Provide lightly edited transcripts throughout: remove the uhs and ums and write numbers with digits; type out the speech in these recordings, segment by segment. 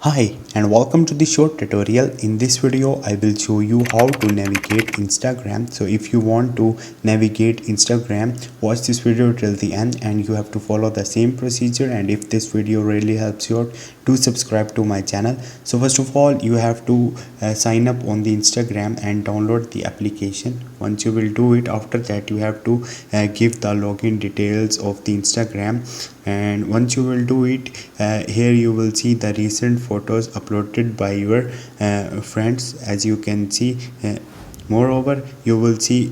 Hi and welcome to the short tutorial. In this video I will show you how to navigate Instagram. So if you want to navigate Instagram, watch this video till the end and you have to follow the same procedure. And if this video really helps you out, do subscribe to my channel. So first of all you have to sign up on the Instagram and download the application. Once you will do it, after that you have to give the login details of the Instagram. And once you will do it, here you will see the recent photos uploaded by your friends. As you can see, moreover you will see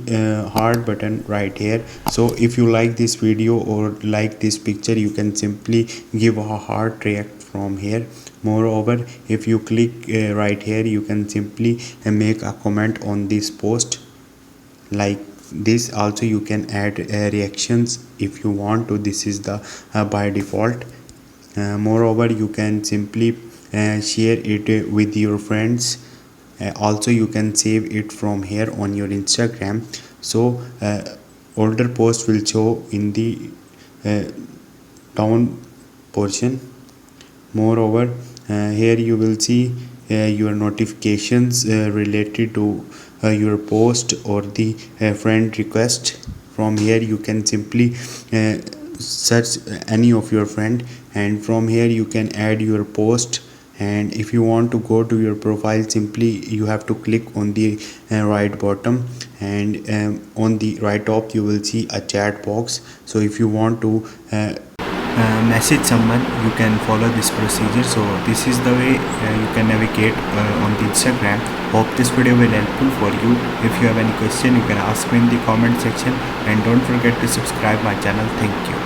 heart button right here. So if you like this video or like this picture, you can simply give a heart react from here. Moreover, if you click right here, you can simply make a comment on this post like this. Also you can add reactions if you want to. This is the by default. Moreover, you can simply share it with your friends. Also you can save it from here on your Instagram. So older post will show in the uh, down portion. Moreover, here you will see your notifications related to your post or the friend request. From here you can simply search any of your friend, and from here you can add your post. And if you want to go to your profile, simply you have to click on the right bottom, and on the right top you will see a chat box. So if you want to message someone, you can follow this procedure. So this is the way you can navigate on the Instagram. Hope this video will helpful for you. If you have any question, you can ask me in the comment section, and don't forget to subscribe my channel. Thank you.